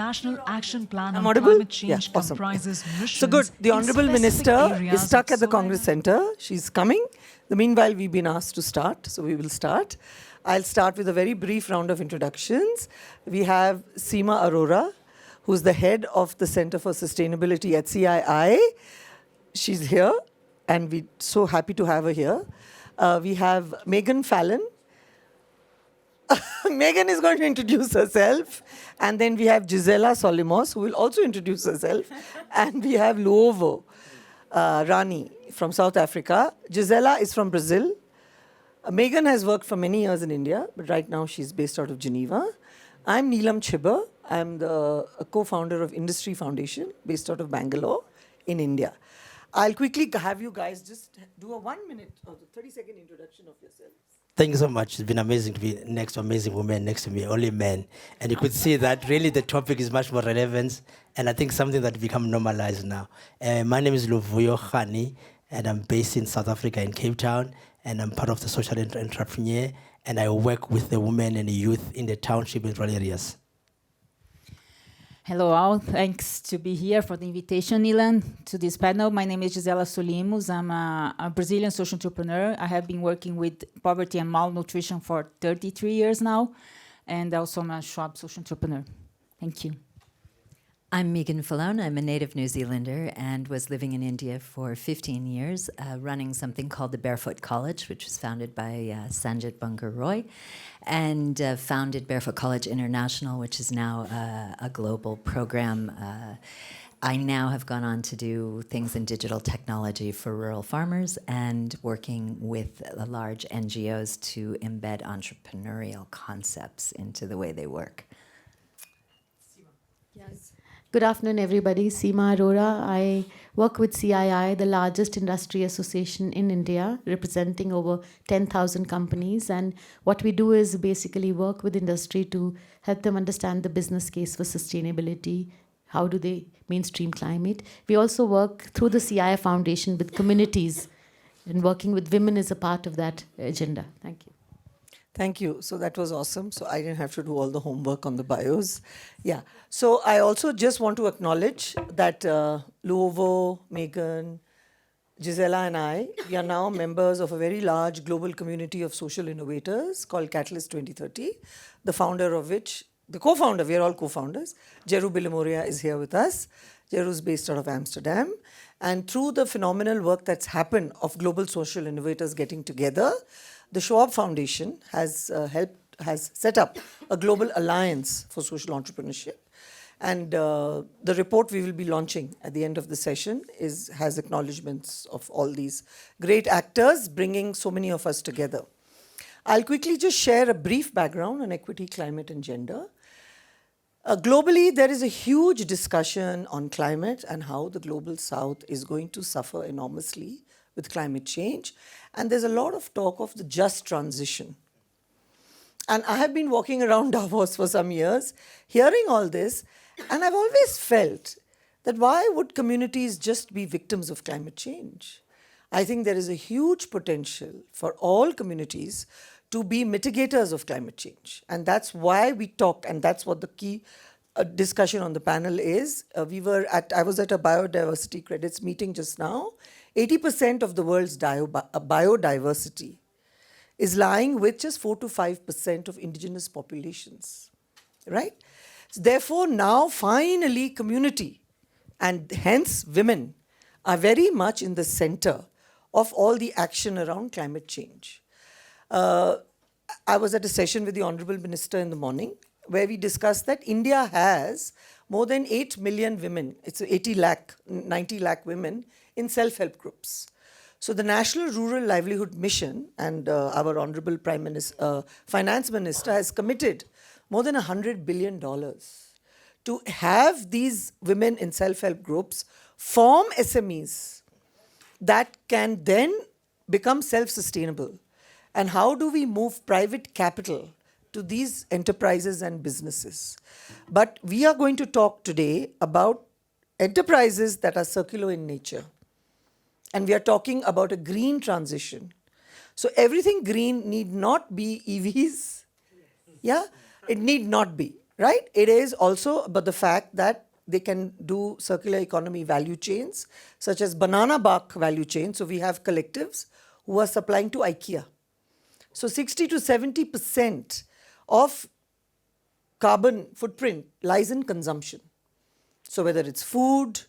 National Action Plan I'm on audible? Climate Change Yeah, awesome. comprises missions. So good. The in Honorable specific Minister areas is stuck of at the soil Congress Center. She's coming. Meanwhile, we've been asked to start, so we will start. I'll start with a very brief round of introductions. We have Seema Arora, who's the head of the Center for Sustainability at CII. She's here, and we're so happy to have her here. We have Meagan Fallone. Meagan is going to introduce herself. And then we have Gisela Solymos, who will also introduce herself. And we have Luvoyo, Rani from South Africa. Gisela is from Brazil. Meagan has worked for many years in India, but right now she's based out of Geneva. I'm Neelam Chhiber. I'm the co-founder of Industree Foundation, based out of Bangalore in India. I'll quickly have you guys just do a 1 minute or 30-second introduction of yourselves. Thank you so much. It's been amazing to be next to amazing women, next to me, only men. And you could see that really the topic is much more relevant, and I think something that become normalized now. My name is Luvoyo, and I'm based in South Africa, in Cape Town, and I'm part of the social entrepreneur, and I work with the women and the youth in the township and rural areas. Hello all, thanks to be here for the invitation, Neelam, to this panel. My name is Gisela Solymos. I'm a Brazilian social entrepreneur. I have been working with poverty and malnutrition for 33 years now, and also I'm a Schwab social entrepreneur. Thank you. I'm Meagan Fallone. I'm a native New Zealander and was living in India for 15 years, running something called the Barefoot College, which was founded by Sanjit Bunker Roy, and founded Barefoot College International, which is now a global program. I now have gone on to do things in digital technology for rural farmers and working with large NGOs to embed entrepreneurial concepts into the way they work. Yes. Good afternoon, everybody. Seema Arora. I work with CII, the largest industry association in India, representing over 10,000 companies. And what we do is basically work with industry to help them understand the business case for sustainability. How do they mainstream climate? We also work through the CII Foundation with communities, and working with women is a part of that agenda. Thank you. Thank you. So that was awesome. So I didn't have to do all the homework on the bios. Yeah. So I also just want to acknowledge that Luvoyo, Meagan, Gisela and we are now members of a very large global community of social innovators called Catalyst 2030, the founder of which, the co-founder, we are all co-founders, Jeru Bilimoria is here with us. Jeru is based out of Amsterdam. And through the phenomenal work that's happened of global social innovators getting together, the Schwab Foundation has set up a global alliance for social entrepreneurship. And the report we will be launching at the end of the session has acknowledgements of all these great actors bringing so many of us together. I'll quickly just share a brief background on equity, climate, and gender. Globally, there is a huge discussion on climate and how the global south is going to suffer enormously with climate change. And there's a lot of talk of the just transition. And I have been walking around Davos for some years, hearing all this, and I've always felt that why would communities just be victims of climate change? I think there is a huge potential for all communities to be mitigators of climate change. And that's why we talked, and that's what the key discussion on the panel is. I was at a biodiversity credits meeting just now. 80% of the world's biodiversity is lying with just 4 to 5% of indigenous populations, right? So therefore, now finally community and hence women are very much in the center of all the action around climate change. I was at a session with the Honorable Minister in the morning where we discussed that India has more than 8 million women, it's 90 lakh women in self-help groups. So the National Rural Livelihood Mission and our Honorable Finance Minister has committed more than $100 billion to have these women in self-help groups form SMEs that can then become self-sustainable. And how do we move private capital to these enterprises and businesses? But we are going to talk today about enterprises that are circular in nature. And we are talking about a green transition. So everything green need not be EVs. Yeah, it need not be. right? It is also about the fact that they can do circular economy value chains, such as banana bark value chain. So we have collectives who are supplying to IKEA. So 60 to 70% of carbon footprint lies in consumption. So whether it's food,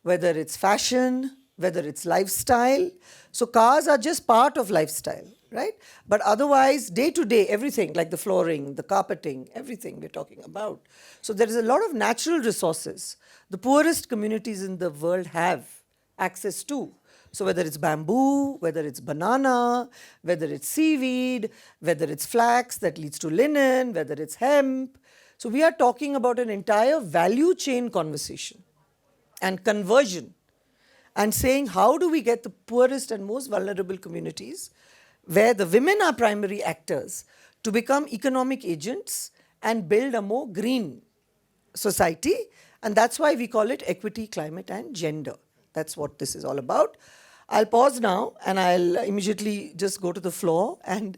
whether it's fashion, whether it's lifestyle. So cars are just part of lifestyle, right? But otherwise, day to day, everything like the flooring, the carpeting, everything we're talking about. So there is a lot of natural resources the poorest communities in the world have access to. So whether it's bamboo, whether it's banana, whether it's seaweed, whether it's flax that leads to linen, whether it's hemp. So we are talking about an entire value chain conversation and conversion, and saying how do we get the poorest and most vulnerable communities, where the women are primary actors, to become economic agents and build a more green society. And that's why we call it equity, climate and gender. That's what this is all about. I'll pause now and I'll immediately just go to the floor and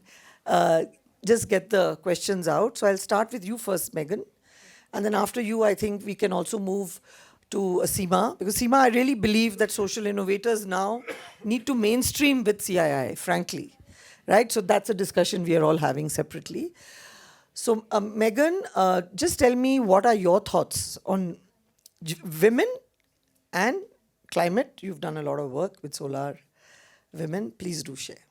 just get the questions out. So I'll start with you first, Meagan. And then after you, I think we can also move to Seema. Because Seema, I really believe that social innovators now need to mainstream with CII, frankly. Right? So that's a discussion we are all having separately. So Meagan, just tell me, what are your thoughts on women and climate? You've done a lot of work with solar women. Please do share.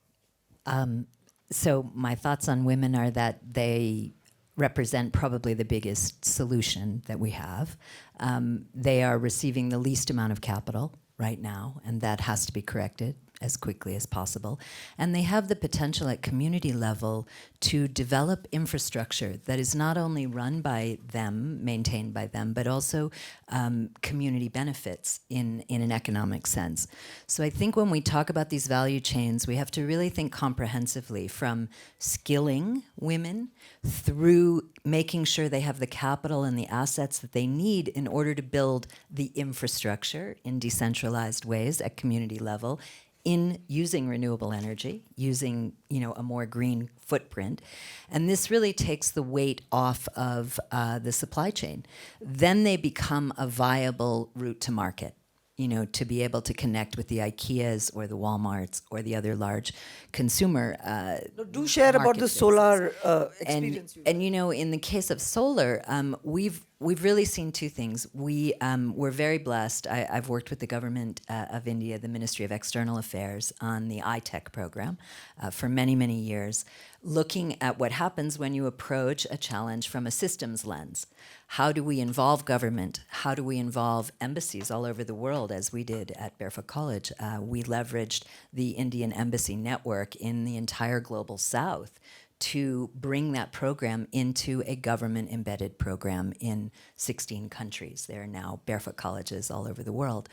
So my thoughts on women are that they represent probably the biggest solution that we have. They are receiving the least amount of capital right now, and that has to be corrected as quickly as possible. And they have the potential at community level to develop infrastructure that is not only run by them, maintained by them, but also community benefits in an economic sense. So I think when we talk about these value chains, we have to really think comprehensively, from skilling women through making sure they have the capital and the assets that they need in order to build the infrastructure in decentralized ways at community level, in using renewable energy, using a more green footprint. And this really takes the weight off of the supply chain. Then they become a viable route to market, to be able to connect with the IKEAs or the Walmarts or the other large consumer Do share about the solar experience. And in the case of solar, we've really seen two things. We're very blessed. I've worked with the government of India, the Ministry of External Affairs, on the iTech program for many, many years, looking at what happens when you approach a challenge from a systems lens. How do we involve government? How do we involve embassies all over the world, as we did at Barefoot College? We leveraged the Indian embassy network in the entire global south to bring that program into a government-embedded program in 16 countries. There are now Barefoot colleges all over the world.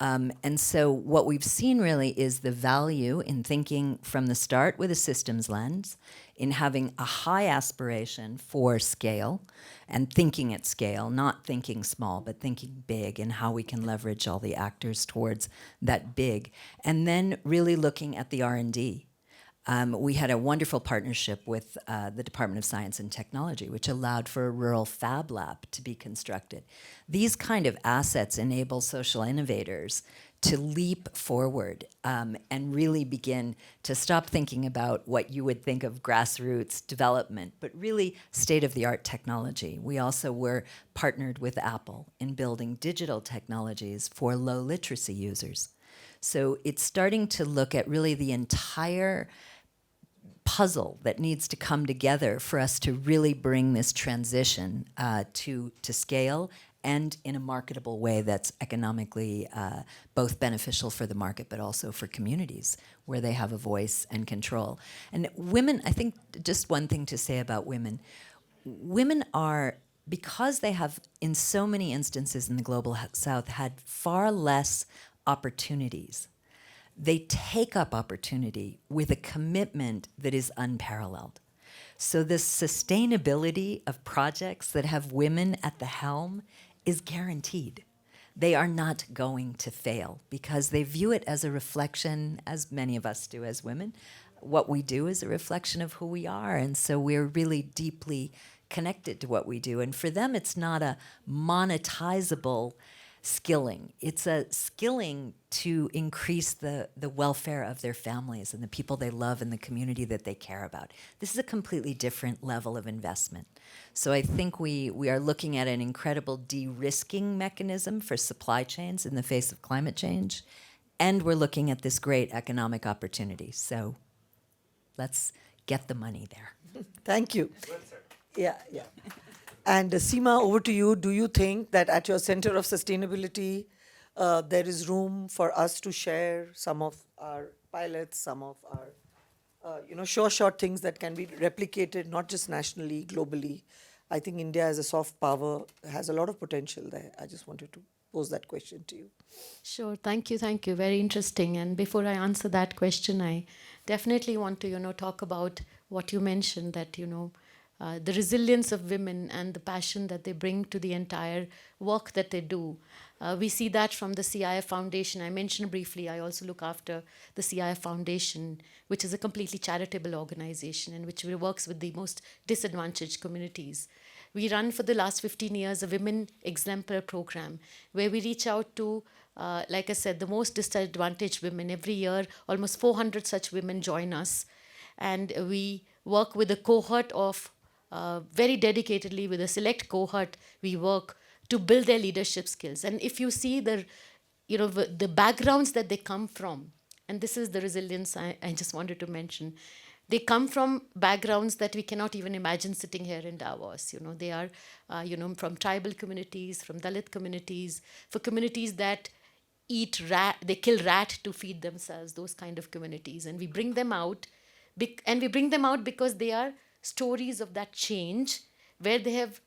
And so what we've seen really is the value in thinking from the start with a systems lens, in having a high aspiration for scale, and thinking at scale, not thinking small, but thinking big, and how we can leverage all the actors towards that big. And then really looking at the R&D. We had a wonderful partnership with the Department of Science and Technology, which allowed for a rural fab lab to be constructed. These kind of assets enable social innovators to leap forward and really begin to stop thinking about what you would think of grassroots development, but really state-of-the-art technology. We also were partnered with Apple in building digital technologies for low literacy users. So it's starting to look at really the entire puzzle that needs to come together for us to really bring this transition to scale, and in a marketable way that's economically both beneficial for the market but also for communities where they have a voice and control. And women, I think just one thing to say about women. Women are, because they have in so many instances in the global south had far less opportunities, they take up opportunity with a commitment that is unparalleled. So the sustainability of projects that have women at the helm is guaranteed. They are not going to fail because they view it as a reflection, as many of us do as women. What we do is a reflection of who we are, and so we're really deeply connected to what we do. And for them, it's not a monetizable skilling. It's a skilling to increase the welfare of their families and the people they love and the community that they care about. This is a completely different level of investment. So I think we are looking at an incredible de-risking mechanism for supply chains in the face of climate change, and we're looking at this great economic opportunity. So let's get the money there. Thank you. Yeah, yeah. And Seema, over to you. Do you think that at your Center of Sustainability, there is room for us to share some of our pilots, some of our, short things that can be replicated, not just nationally, globally? I think India as a soft power has a lot of potential there. I just wanted to pose that question to you. Sure. Thank you. Thank you. Very interesting. And before I answer that question, I definitely want to, talk about what you mentioned, that, the resilience of women and the passion that they bring to the entire work that they do. We see that from the CII Foundation. I mentioned briefly, I also look after the CII Foundation, which is a completely charitable organization and which works with the most disadvantaged communities. We run for the last 15 years a Women Exemplar program where we reach out to, like I said, the most disadvantaged women. Every year, almost 400 such women join us. And we work with a cohort of, very dedicatedly with a select cohort, we work to build their leadership skills. And if you see the backgrounds that they come from, and this is the resilience I just wanted to mention, they come from backgrounds that we cannot even imagine sitting here in Davos. They are, from tribal communities, from Dalit communities, for communities that eat rat, they kill rat to feed themselves, those kind of communities. And we bring them out, because they are stories of that change where they have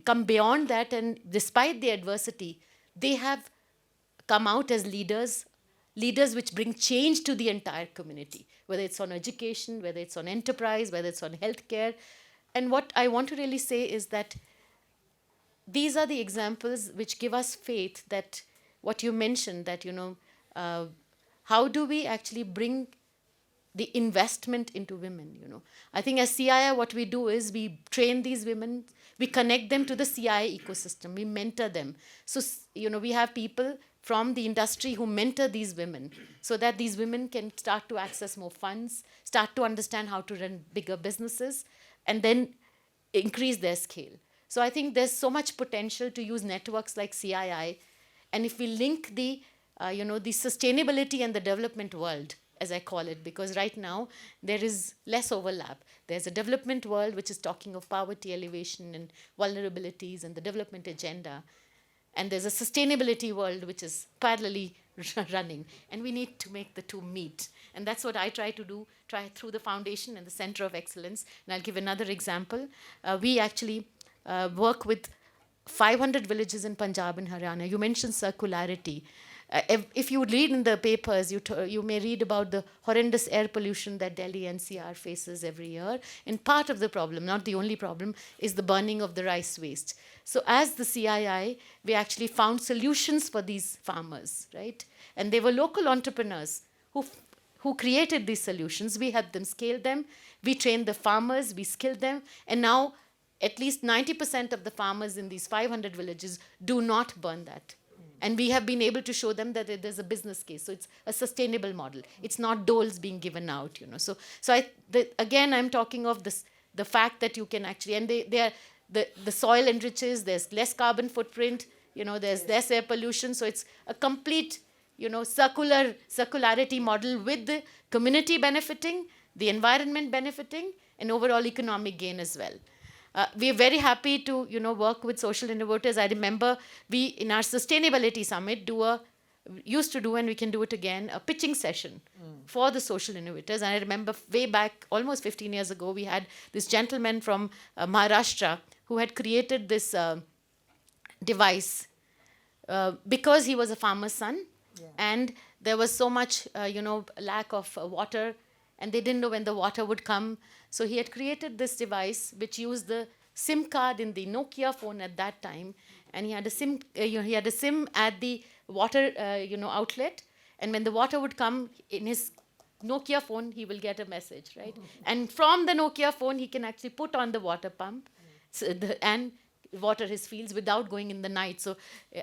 come beyond that, and despite the adversity, they have come out as leaders which bring change to the entire community, whether it's on education, whether it's on enterprise, whether it's on healthcare. And what I want to really say is that these are the examples which give us faith that what you mentioned, that, how do we actually bring the investment into women, I think as CII, what we do is we train these women, we connect them to the CII ecosystem, we mentor them. So, we have people from the industry who mentor these women so that these women can start to access more funds, start to understand how to run bigger businesses, and then increase their scale. So I think there's so much potential to use networks like CII. And if we link the sustainability and the development world, as I call it, because right now there is less overlap. There's a development world which is talking of poverty elevation and vulnerabilities and the development agenda. And there's a sustainability world which is parallelly running. And we need to make the two meet. And that's what I try to do, through the foundation and the Center of Excellence. And I'll give another example. We actually work with 500 villages in Punjab and Haryana. You mentioned circularity. If you read in the papers, you may read about the horrendous air pollution that Delhi NCR faces every year. And part of the problem, not the only problem, is the burning of the rice waste. So as the CII, we actually found solutions for these farmers, right? And they were local entrepreneurs who created these solutions. We helped them scale them. We trained the farmers, we skilled them. And now at least 90% of the farmers in these 500 villages do not burn that. And we have been able to show them that there's a business case. So it's a sustainable model. It's not doles being given out, So again, I'm talking of this, the fact that you can actually, and the soil enriches, there's less carbon footprint, there's less air pollution. So it's a complete, circularity model with the community benefiting, the environment benefiting, and overall economic gain as well. We are very happy to, work with social innovators. I remember we, in our sustainability summit, used to do, and we can do it again, a pitching session for the social innovators. And I remember way back, almost 15 years ago, we had this gentleman from Maharashtra who had created this device because he was a farmer's son. Yeah. And there was so much, lack of water, and they didn't know when the water would come. So he had created this device which used the SIM card in the Nokia phone at that time, and he had a SIM. He had a SIM at the water, outlet, and when the water would come in his Nokia phone, he will get a message, right? And from the Nokia phone, he can actually put on the water pump and water his fields without going in the night. So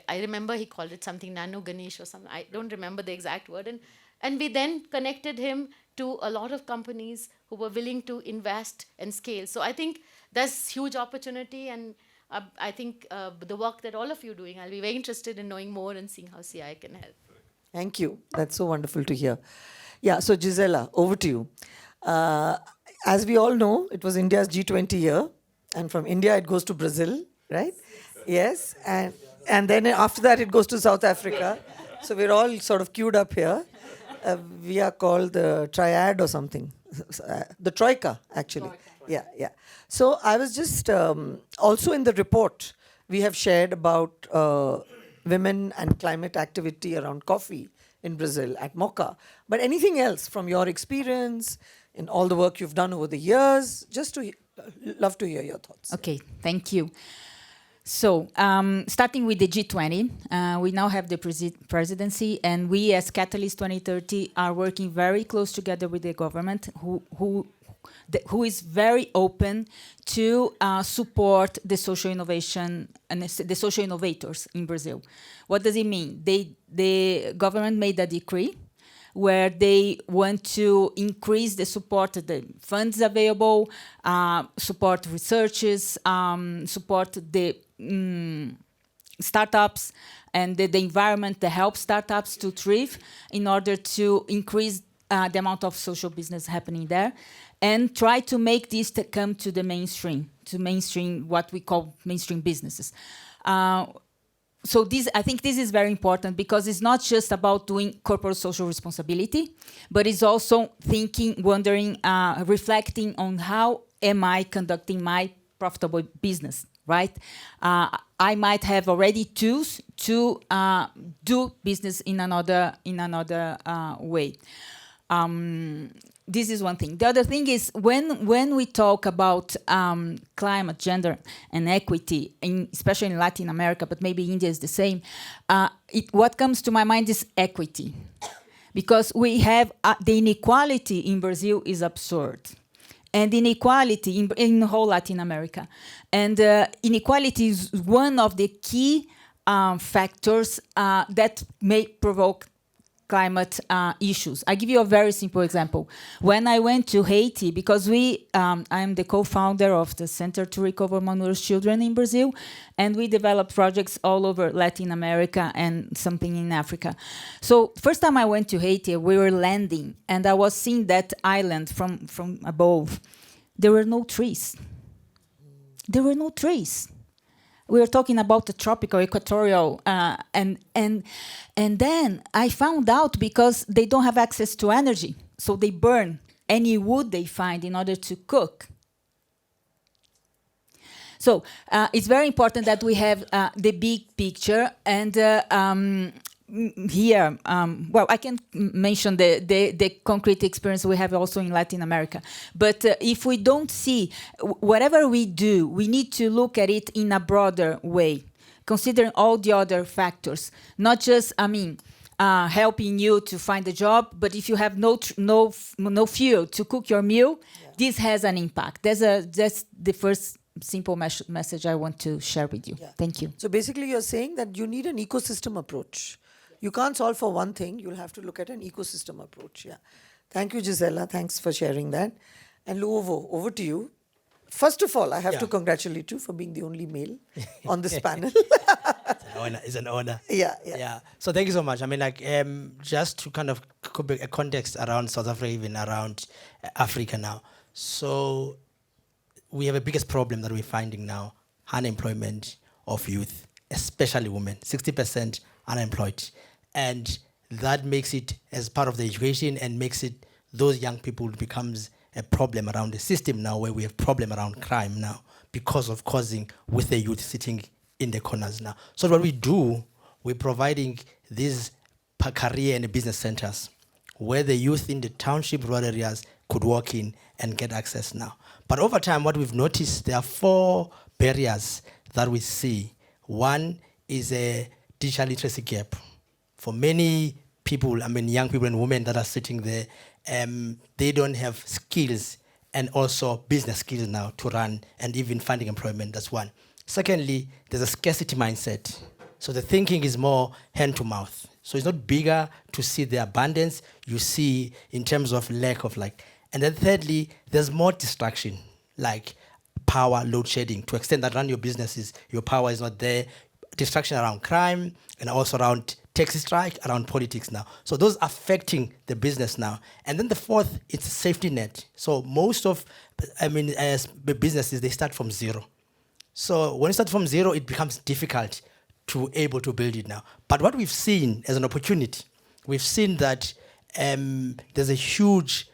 I remember he called it something Nano Ganesh or something. I don't remember the exact word. And we then connected him to a lot of companies who were willing to invest and scale. So I think there's huge opportunity, and I think the work that all of you are doing, I'll be very interested in knowing more and seeing how CII can help. Thank you. That's so wonderful to hear. Yeah, so Gisela, over to you. As we all know, it was India's G20 year, and from India it goes to Brazil, right? Yes, and then after that it goes to South Africa. So we're all sort of queued up here. We are called the triad or something. The troika, actually. Yeah. So I was just, also in the report, we have shared about women and climate activity around coffee in Brazil at Mocha. But anything else from your experience in all the work you've done over the years, just to love to hear your thoughts. Okay, thank you. So, starting with the G20, we now have the presidency, and we as Catalyst 2030 are working very close together with the government, who is very open to support the social innovation and the social innovators in Brazil. What does it mean? The government made a decree where they want to increase the support, the funds available, support researchers, support the startups and the environment to help startups to thrive in order to increase the amount of social business happening there, and try to make this to come to the mainstream, what we call mainstream businesses. So I think this is very important, because it's not just about doing corporate social responsibility, but it's also thinking, wondering, reflecting on how am I conducting my profitable business, right? I might have already tools to do business in another way. This is one thing. The other thing is when we talk about climate, gender, and equity, especially in Latin America, but maybe India is the same, what comes to my mind is equity. Because we have the inequality in Brazil is absurd. And inequality in the whole Latin America. And inequality is one of the key factors that may provoke climate issues. I give you a very simple example. When I went to Haiti, because I'm the co-founder of the Center to Recover Malnourished Children in Brazil, and we develop projects all over Latin America and something in Africa. So first time I went to Haiti, we were landing, and I was seeing that island from above. There were no trees. There were no trees. We were talking about the tropical, equatorial, and then I found out because they don't have access to energy, so they burn any wood they find in order to cook. So it's very important that we have the big picture, and here, well, I can mention the concrete experience we have also in Latin America. But if we don't see, whatever we do, we need to look at it in a broader way, considering all the other factors. Not just, helping you to find a job, but if you have no fuel to cook your meal, this has an impact. That's the first simple message I want to share with you. Yeah. Thank you. So basically you're saying that you need an ecosystem approach. You can't solve for one thing. You'll have to look at an ecosystem approach. Yeah. Thank you, Gisela. Thanks for sharing that. And Luvoyo, over to you. First of all, I have to congratulate you for being the only male on this panel. It's an honor. Yeah. So thank you so much. Just to kind of put a context around South Africa, even around Africa now. So we have a biggest problem that we're finding now, unemployment of youth, especially women, 60% unemployed. And that makes it as part of the education and makes it, those young people becomes a problem around the system now, where we have problem around crime now because of causing with the youth sitting in the corners now. So what we do, we're providing these career and business centers where the youth in the township rural areas could walk in and get access now. But over time, what we've noticed, there are 4 barriers that we see. One is a digital literacy gap. For many people, young people and women that are sitting there, they don't have skills and also business skills now to run and even finding employment. That's one. Secondly, there's a scarcity mindset. So the thinking is more hand to mouth. So it's not bigger to see the abundance you see in terms of lack of like. And then thirdly, there's more distraction, like power load shedding. To extend that run your businesses, your power is not there. Distraction around crime and also around taxi strike, around politics now. So those affecting the business now. And then the fourth, it's a safety net. So most of, as businesses, they start from zero. So when you start from zero, it becomes difficult to able to build it now. But what we've seen as an opportunity, we've seen that there's a huge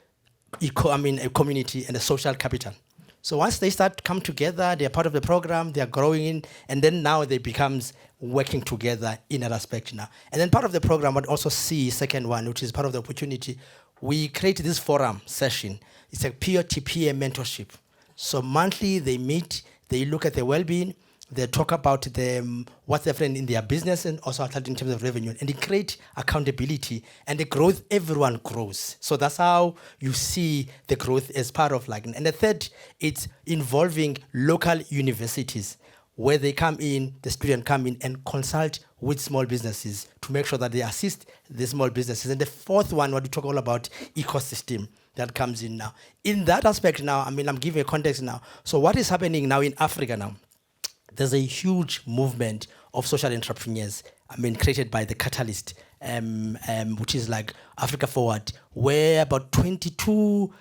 a community and a social capital. So once they start to come together, they're part of the program, they're growing in, and then now they becomes working together in that aspect now. And then part of the program, but also see second one, which is part of the opportunity, we created this forum session. It's a peer-to-peer mentorship. So monthly they meet, they look at their well-being, they talk about what's happening in their business and also in terms of revenue. And they create accountability and the growth, everyone grows. So that's how you see the growth as part of like, and the third, it's involving local universities where they come in, the students come in and consult with small businesses to make sure that they assist the small businesses. And the fourth one, what we talk all about, ecosystem that comes in now. In that aspect now, I'm giving a context now. So what is happening now in Africa now? There's a huge movement of social entrepreneurs, created by the Catalyst, which is like Africa Forward, where about 22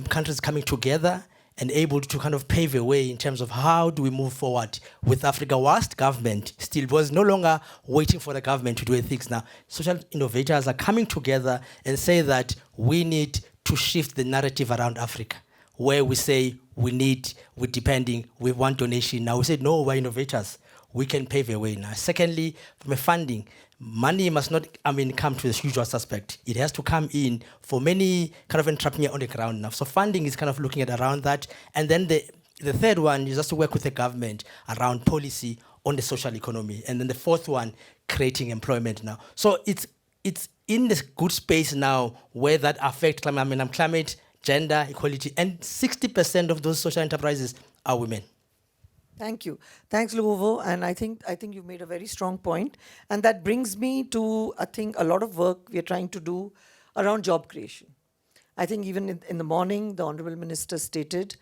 countries coming together and able to kind of pave a way in terms of how do we move forward with Africa whilst government still was no longer waiting for the government to do things now. Social innovators are coming together and say that we need to shift the narrative around Africa, where we say we want donation. Now we say, no, we're innovators. We can pave a way now. Secondly, from a funding, money must not, come to the usual suspect. It has to come in for many kind of entrepreneurs on the ground now. So funding is kind of looking at around that. And then the third one is just to work with the government around policy on the social economy. And then the fourth one, creating employment now. So it's in this good space now where that affects climate, gender equality, and 60% of those social enterprises are women. Thank you. Thanks, Luvoyo. And I think you've made a very strong point. And that brings me to, I think, a lot of work we're trying to do around job creation. I think even in the morning, the Honorable Minister stated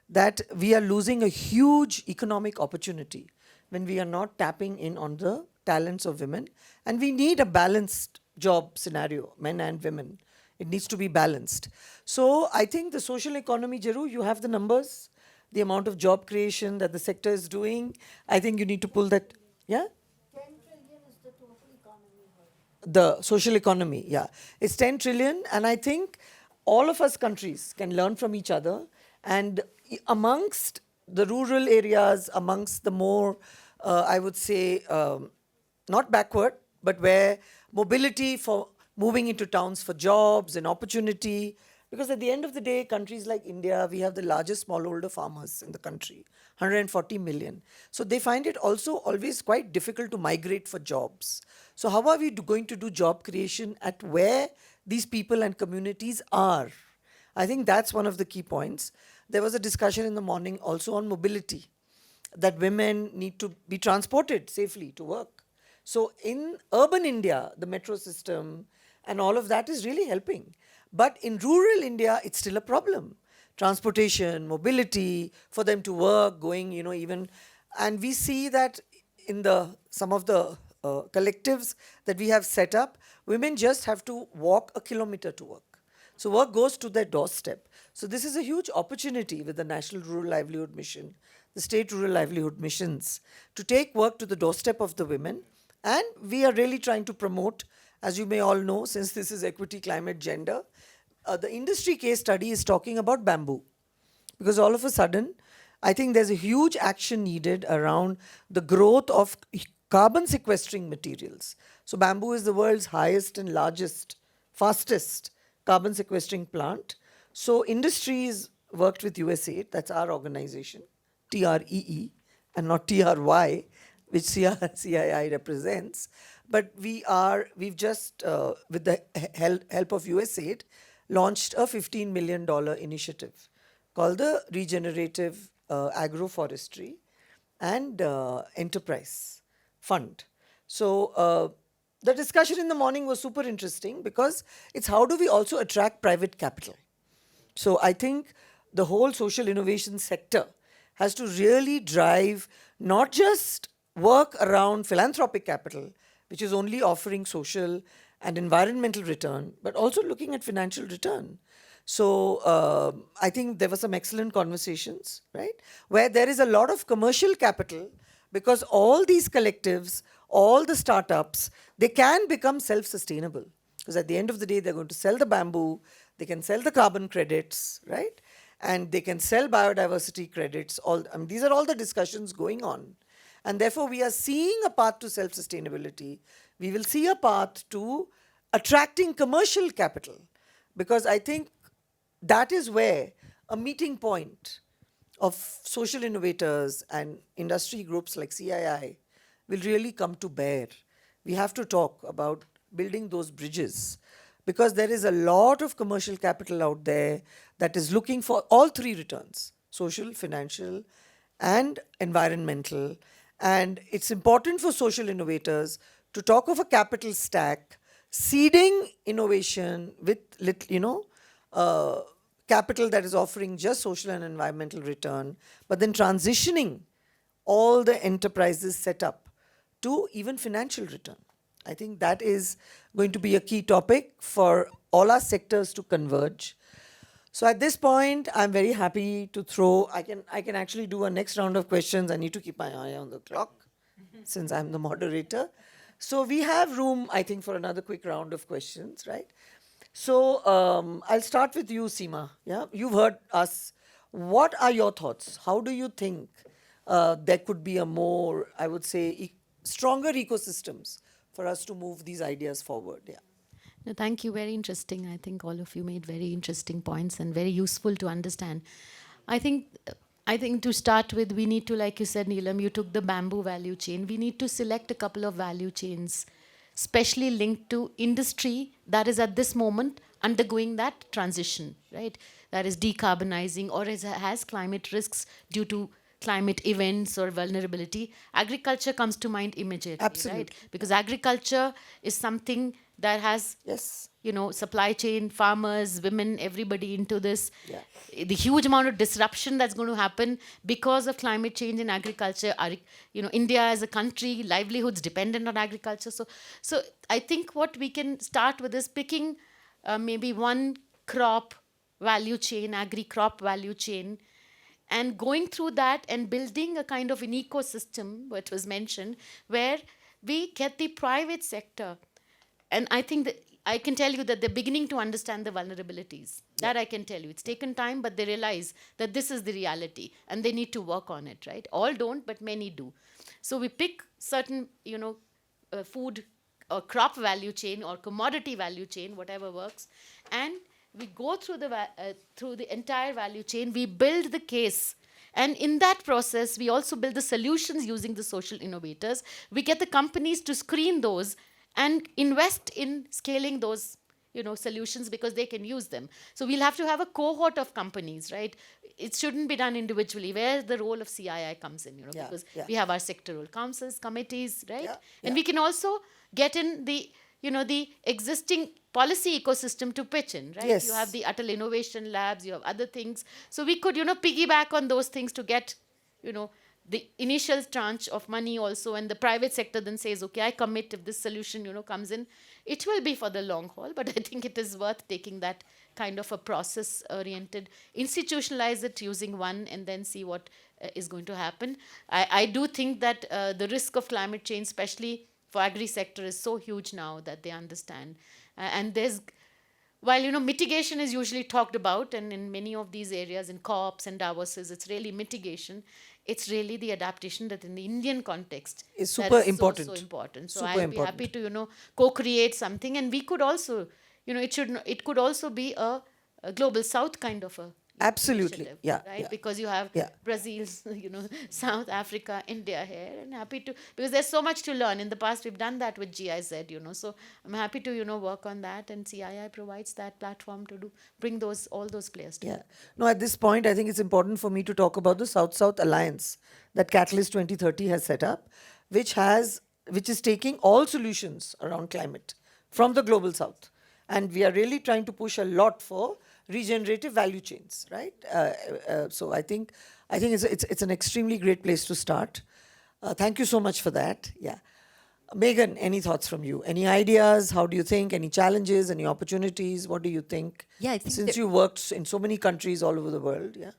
that we are losing a huge economic opportunity when we are not tapping in on the talents of women. And we need a balanced job scenario, men and women. It needs to be balanced. So I think the social economy, Jeru, you have the numbers, the amount of job creation that the sector is doing. I think you need to pull that, yeah? 10 trillion is the total economy. The social economy, yeah. It's 10 trillion, and I think all of us countries can learn from each other. And amongst the rural areas, amongst the more, I would say, not backward, but where mobility for moving into towns for jobs and opportunity, because at the end of the day, countries like India, we have the largest smallholder farmers in the country, 140 million. So they find it also always quite difficult to migrate for jobs. So how are we going to do job creation at where these people and communities are? I think that's one of the key points. There was a discussion in the morning also on mobility, that women need to be transported safely to work. So in urban India, the metro system and all of that is really helping. But in rural India, it's still a problem. Transportation, mobility, for them to work, going, even. And we see that in some of the collectives that we have set up, women just have to walk a kilometer to work. So work goes to their doorstep. So this is a huge opportunity with the National Rural Livelihood Mission, the State Rural Livelihood Missions, to take work to the doorstep of the women. And we are really trying to promote, as you may all know, since this is equity, climate, gender, the Industree case study is talking about bamboo. Because all of a sudden, I think there's a huge action needed around the growth of carbon sequestering materials. So bamboo is the world's highest and largest, fastest carbon sequestering plant. So Industree worked with USAID, that's our organization, TREE, and not TRY, which CII represents. But we've just, with the help of USAID, launched a $15 million initiative called the Regenerative Agroforestry and Enterprise Fund. So the discussion in the morning was super interesting because it's how do we also attract private capital. So I think the whole social innovation sector has to really drive not just work around philanthropic capital, which is only offering social and environmental return, but also looking at financial return. So I think there were some excellent conversations, right, where there is a lot of commercial capital because all these collectives, all the startups, they can become self-sustainable. Because at the end of the day, they're going to sell the bamboo, they can sell the carbon credits, right? And they can sell biodiversity credits. These are all the discussions going on. And therefore, we are seeing a path to self-sustainability. We will see a path to attracting commercial capital. Because I think that is where a meeting point of social innovators and industry groups like CII will really come to bear. We have to talk about building those bridges because there is a lot of commercial capital out there that is looking for all three returns: social, financial, and environmental. And it's important for social innovators to talk of a capital stack, seeding innovation with capital that is offering just social and environmental return, but then transitioning all the enterprises set up to even financial return. I think that is going to be a key topic for all our sectors to converge. So at this point, I'm very happy to throw, I can actually do a next round of questions. I need to keep my eye on the clock since I'm the moderator. So we have room, I think, for another quick round of questions, right? So I'll start with you, Seema. Yeah, you've heard us. What are your thoughts? How do you think there could be a more, I would say, stronger ecosystems for us to move these ideas forward? Yeah. No, thank you. Very interesting. I think all of you made very interesting points and very useful to understand. I think to start with, we need to, like you said, Neelam, you took the bamboo value chain. We need to select a couple of value chains, especially linked to industry that is at this moment undergoing that transition, right? That is decarbonizing or has climate risks due to climate events or vulnerability. Agriculture comes to mind immediately, Absolutely. right? Because agriculture is something that has, Yes. Supply chain, farmers, women, everybody into this. Yeah. The huge amount of disruption that's going to happen because of climate change in agriculture. India as a country, livelihoods dependent on agriculture. So I think what we can start with is picking maybe one crop value chain, agri-crop value chain, and going through that and building a kind of an ecosystem, what was mentioned, where we get the private sector. And I think that I can tell you that they're beginning to understand the vulnerabilities. That I can tell you. It's taken time, but they realize that this is the reality and they need to work on it, right? All don't, but many do. So we pick certain, food or crop value chain or commodity value chain, whatever works, and we go through the entire value chain. We build the case. And in that process, we also build the solutions using the social innovators. We get the companies to screen those and invest in scaling those solutions because they can use them. So we'll have to have a cohort of companies, right? It shouldn't be done individually, where the role of CII comes in, because we have our sectoral councils, committees, right? And we can also get in the existing policy ecosystem to pitch in, right? Yes. You have the Atal Innovation Labs, you have other things. So we could, piggyback on those things to get, the initial tranche of money also, and the private sector then says, okay, I commit if this solution, comes in. It will be for the long haul, but I think it is worth taking that kind of a process-oriented, institutionalize it using one and then see what is going to happen. I do think that the risk of climate change, especially for agri-sector, is so huge now that they understand. And while mitigation is usually talked about, and in many of these areas, in COPs and Davoses, it's really mitigation. It's really the adaptation that in the Indian context is super important. So important. So Super I'll important. be happy to co-create something, and we could also it could also be a global south kind of a Absolutely. initiative, Yeah, right? yeah. Because you have Yeah. Brazil, South Africa, India here, and happy to, because there's so much to learn. In the past, we've done that with GIZ, so I'm happy to, work on that, and CII provides that platform to bring all those players together. Yeah. No, at this point, I think it's important for me to talk about the South-South Alliance that Catalyst 2030 has set up, which is taking all solutions around climate from the global South. And we are really trying to push a lot for regenerative value chains, right? So I think it's an extremely great place to start. Thank you so much for that. Yeah. Meagan, any thoughts from you? Any ideas? How do you think? Any challenges? Any opportunities? What do you think? Yeah, I think Since that- you worked in so many countries all over the world, yeah.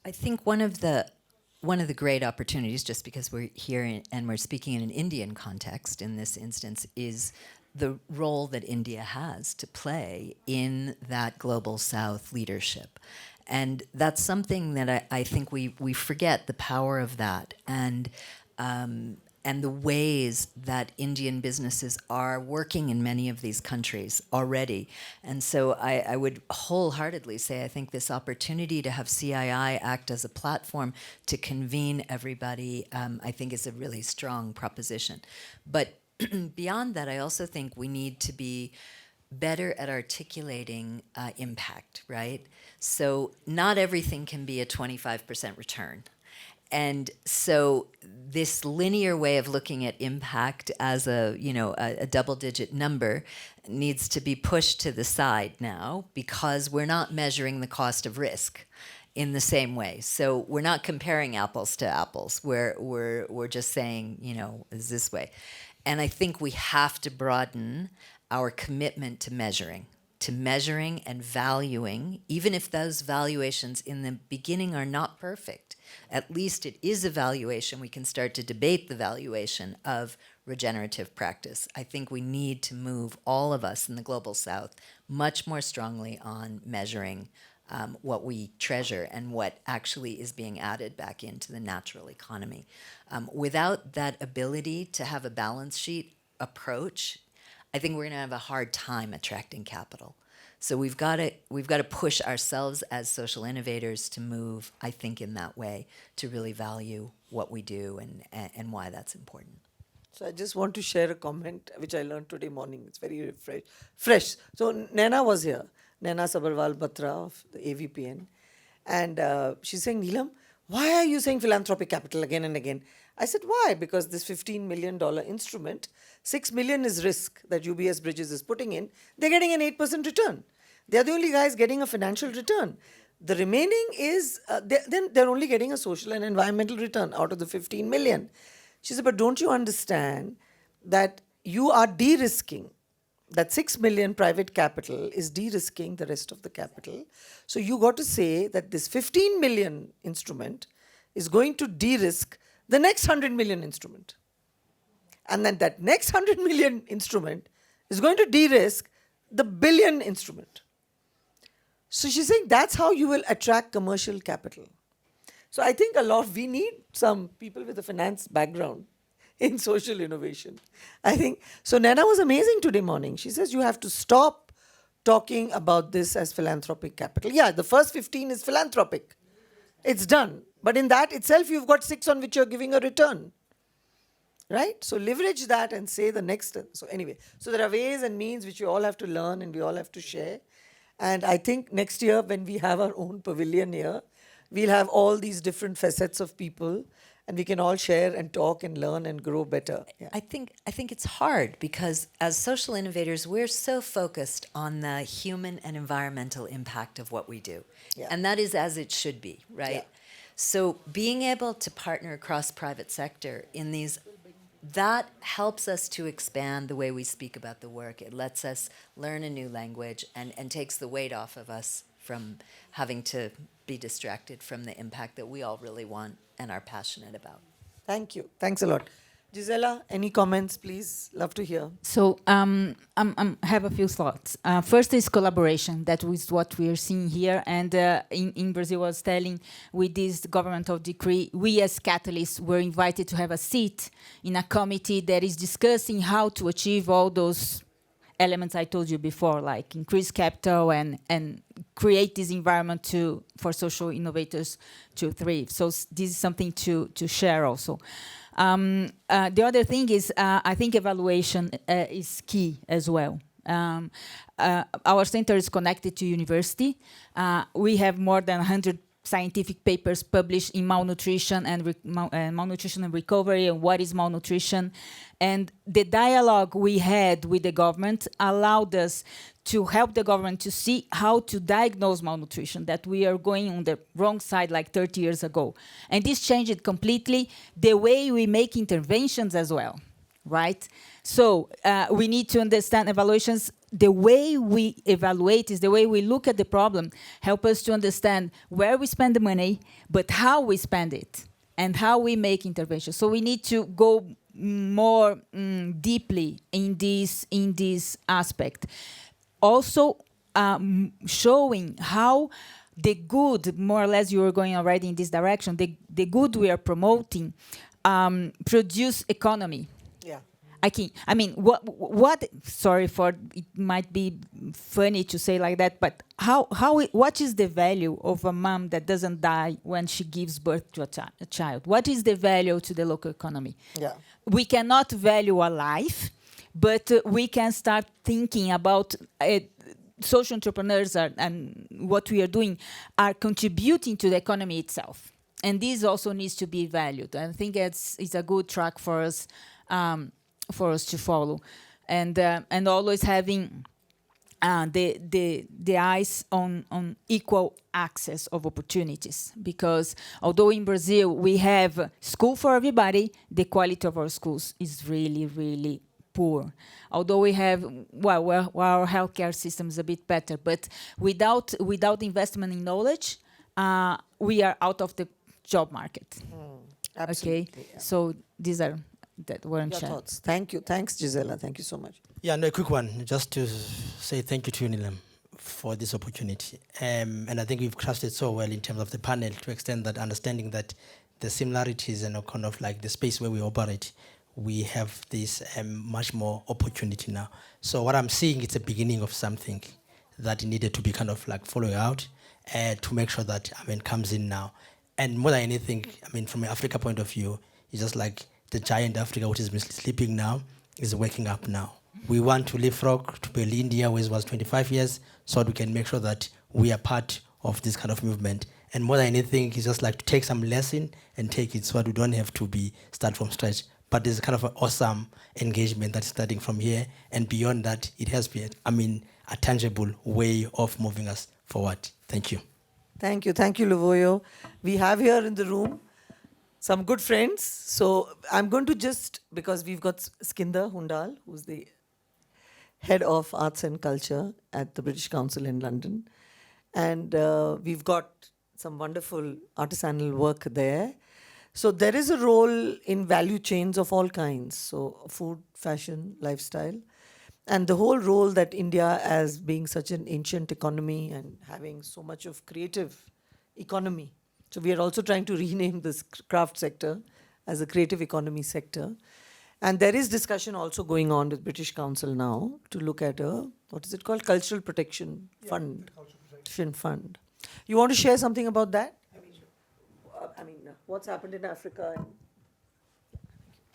I think one of the great opportunities, just because we're here and we're speaking in an Indian context in this instance, is the role that India has to play in that global South leadership. And that's something that I think we forget the power of that, and the ways that Indian businesses are working in many of these countries already. And so I would wholeheartedly say I think this opportunity to have CII act as a platform to convene everybody, I think is a really strong proposition. But beyond that, I also think we need to be better at articulating impact, right? So not everything can be a 25% return. And so this linear way of looking at impact as a double-digit number needs to be pushed to the side now, because we're not measuring the cost of risk in the same way. So we're not comparing apples to apples. We're just saying, is this way. And I think we have to broaden our commitment to measuring and valuing, even if those valuations in the beginning are not perfect. At least it is a valuation. We can start to debate the valuation of regenerative practice. I think we need to move, all of us in the global South, much more strongly on measuring what we treasure and what actually is being added back into the natural economy. Without that ability to have a balance sheet approach, I think we're going to have a hard time attracting capital. So we've got to push ourselves as social innovators to move, I think, in that way, to really value what we do and why that's important. So I just want to share a comment which I learned today morning. It's very fresh. So Naina was here, Naina Sabarwal Batra of the AVPN. And she's saying, Neelam, why are you saying philanthropic capital again and again? I said, why? Because this $15 million instrument, $6 million is risk that UBS Bridges is putting in. They're getting an 8% return. They're the only guys getting a financial return. The remaining is, then they're only getting a social and environmental return out of the 15 million. She said, but don't you understand that you are de-risking? That 6 million private capital is de-risking the rest of the capital. So you got to say that this 15 million instrument is going to de-risk the next 100 million instrument. And then that next 100 million instrument is going to de-risk the billion instrument. So she's saying that's how you will attract commercial capital. So I think we need some people with a finance background in social innovation. I think, so Nana was amazing today morning. She says you have to stop talking about this as philanthropic capital. Yeah, the first 15 is philanthropic. It's done. But in that itself, you've got 6 on which you're giving a return. Right? So leverage that and say the next. So anyway, so there are ways and means which we all have to learn and we all have to share. And I think next year when we have our own pavilion here, we'll have all these different facets of people and we can all share and talk and learn and grow better. Yeah. I think it's hard because as social innovators, we're so focused on the human and environmental impact of what we do. Yeah. And that is as it should be, right? Yeah. So being able to partner across private sector in these, that helps us to expand the way we speak about the work. It lets us learn a new language and takes the weight off of us from having to be distracted from the impact that we all really want and are passionate about. Thank you. Thanks a lot. Gisela, any comments, please? Love to hear. So I have a few thoughts. First is collaboration. That was what we are seeing here. And in Brazil, I was telling, with this governmental decree, we as catalysts were invited to have a seat in a committee that is discussing how to achieve all those elements I told you before, like increase capital and create this environment for social innovators to thrive. So this is something to share also. The other thing is, I think evaluation is key as well. Our center is connected to university. We have more than 100 scientific papers published in malnutrition and malnutrition and recovery, and what is malnutrition. And the dialogue we had with the government allowed us to help the government to see how to diagnose malnutrition, that we are going on the wrong side like 30 years ago. And this changed completely the way we make interventions as well, right? So we need to understand evaluations. The way we evaluate is the way we look at the problem, help us to understand where we spend the money, but how we spend it and how we make interventions. So we need to go more deeply in this aspect. Also showing how the good, more or less you are going already in this direction, the good we are promoting produce economy. Yeah. I mean, what? Sorry for it. Might be funny to say like that, but what is the value of a mom that doesn't die when she gives birth to a child? What is the value to the local economy? Yeah. We cannot value a life, but we can start thinking about social entrepreneurs and what we are doing are contributing to the economy itself, and this also needs to be valued. I think it's a good track for us. For us to follow, and always having the eyes on equal access of opportunities. Because although in Brazil we have school for everybody, the quality of our schools is really, really poor. Although we have, our healthcare system is a bit better, but without investment in knowledge, we are out of the job market. Absolutely. Okay, Yeah. so these are that weren't Your shared. thoughts. Thank you. Thanks, Gisela. Thank you so much. Yeah, no, a quick one, just to say thank you to you, Neelam, for this opportunity. And I think we've crafted so well in terms of the panel to extend that understanding that the similarities and kind of like the space where we operate, we have this much more opportunity now. So what I'm seeing, it's a beginning of something that needed to be kind of like following out to make sure that, comes in now. And more than anything, from an Africa point of view, it's just like the giant Africa, which is sleeping now, is waking up now. We want to leapfrog to build India, which was 25 years, so that we can make sure that we are part of this kind of movement. And more than anything, it's just like to take some lesson and take it so that we don't have to start from scratch. But there's kind of an awesome engagement that's starting from here. And beyond that, it has been, a tangible way of moving us forward. Thank you. Thank you. Thank you, Luvoyo. We have here in the room some good friends. So I'm going to because we've got Skinder Hundal, who's the head of arts and culture at the British Council in London. And we've got some wonderful artisanal work there. So there is a role in value chains of all kinds. So food, fashion, lifestyle. And the whole role that India, as being such an ancient economy and having so much of creative economy. So we are also trying to rename this craft sector as a creative economy sector. And there is discussion also going on with British Council now to look at what is it called? Cultural Protection Fund. Cultural Protection Fund. You want to share something about that? What's happened in Africa?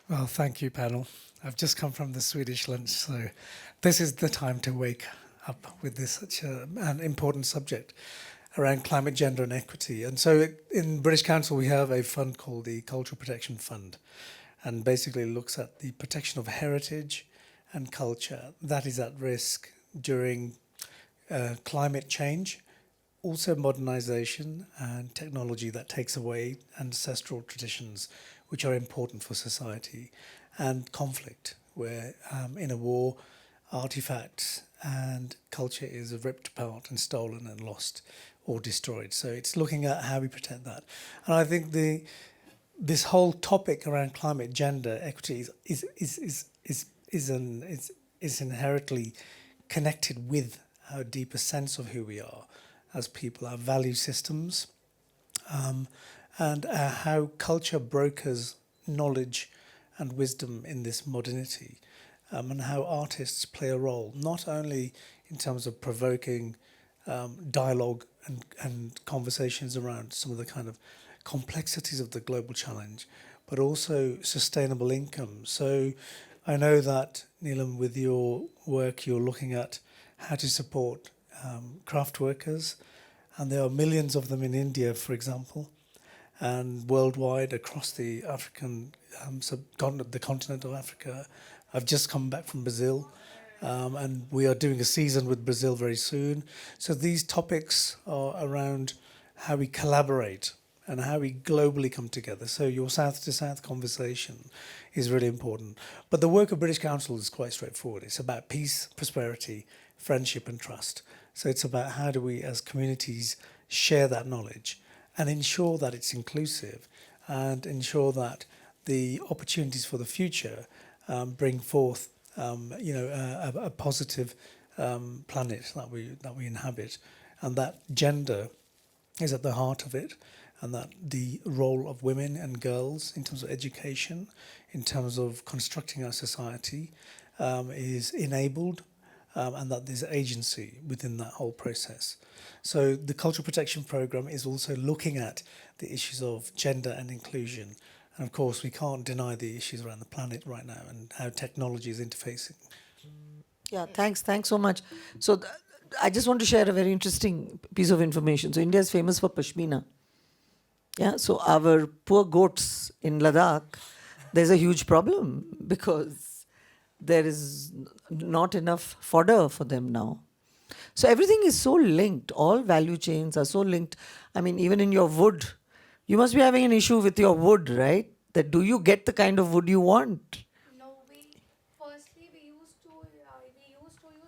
Well, thank you, panel. I've just come from the Swedish lunch, so this is the time to wake up with this such an important subject around climate, gender and equity. And so in British Council, we have a fund called the Cultural Protection Fund, and basically looks at the protection of heritage and culture that is at risk during climate change, also modernization and technology that takes away ancestral traditions which are important for society, and conflict, where in a war, artifacts and culture is ripped apart and stolen and lost or destroyed. So it's looking at how we protect that. And I think this whole topic around climate, gender, equity is inherently connected with our deeper sense of who we are as people, our value systems, and how culture brokers knowledge and wisdom in this modernity. and how artists play a role, not only in terms of provoking dialogue and conversations around some of the kind of complexities of the global challenge, but also sustainable income. So I know that, Neelam, with your work, you're looking at how to support craft workers, and there are millions of them in India, for example, and worldwide across the African subcontinent, the continent of Africa. I've just come back from Brazil, and we are doing a season with Brazil very soon. So these topics are around how we collaborate and how we globally come together. So your south-to-south conversation is really important. But the work of British Council is quite straightforward. It's about peace, prosperity, friendship and trust. So it's about how do we as communities share that knowledge and ensure that it's inclusive and ensure that the opportunities for the future bring forth a positive planet that we inhabit, and that gender is at the heart of it, and that the role of women and girls in terms of education, in terms of constructing our society, is enabled, and that there's agency within that whole process. So the Cultural Protection Programme is also looking at the issues of gender and inclusion. And of course, we can't deny the issues around the planet right now and how technology is interfacing. Yeah, thanks so much. So I just want to share a very interesting piece of information. So India is famous for Pashmina. Yeah, so our poor goats in Ladakh, there's a huge problem because there is not enough fodder for them now. So everything is so linked. All value chains are so linked. I mean, even in your wood, you must be having an issue with your wood, right? That do you get the kind of wood you want? No, we used to use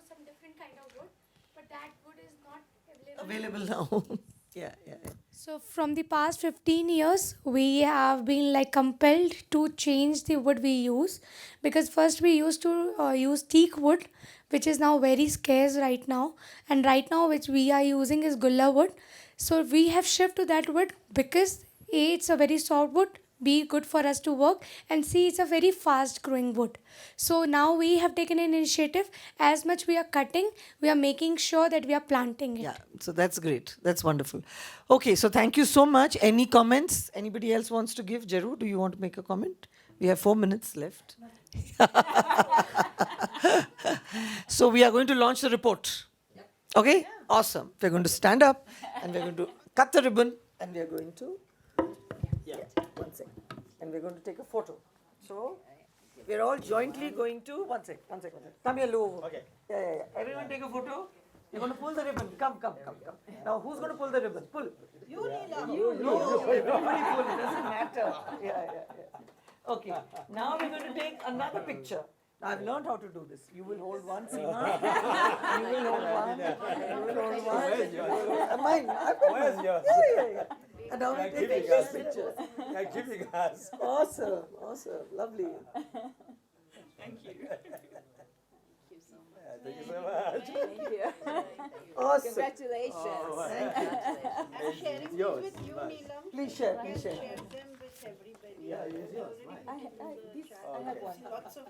some different kind of wood, but that wood is not available. Available now. Yeah. So from the past 15 years, we have been like compelled to change the wood we use, because first we used to use teak wood, which is now very scarce right now, and right now which we are using is gulla wood. So we have shifted to that wood because A, it's a very soft wood, B, good for us to work, and C, it's a very fast growing wood. So now we have taken an initiative. As much we are cutting, we are making sure that we are planting it. Yeah, so that's great. That's wonderful. Okay, so thank you so much. Any comments? Anybody else wants to give? Jeru, do you want to make a comment? We have 4 minutes left. So we are going to launch the report. Okay? Yeah. Awesome. We're going to stand up and we're going to cut the ribbon and we're going to... Yeah, 1 second. And we're going to take a photo. So we're all jointly going to... One second. Come here, Lou. Okay. Yeah. Everyone take a photo. You're going to pull the ribbon. Come. Now, who's going to pull the ribbon? Pull. You, Neelam. You. Everybody pull. It doesn't matter. Yeah. Okay. Now we're going to take another picture. I've learned how to do this. You will hold one, Seema. You will hold one. You will hold one. Where's yours? Mine. Where's yours? Yeah. And now we take these pictures. You're giving us. Awesome. Lovely. Thank you so much. Thank you. Awesome. Congratulations. Oh, I'm sharing these yours. with you, Neelam. Please share. Share them with everybody. Yeah, yours. I have one. Lots of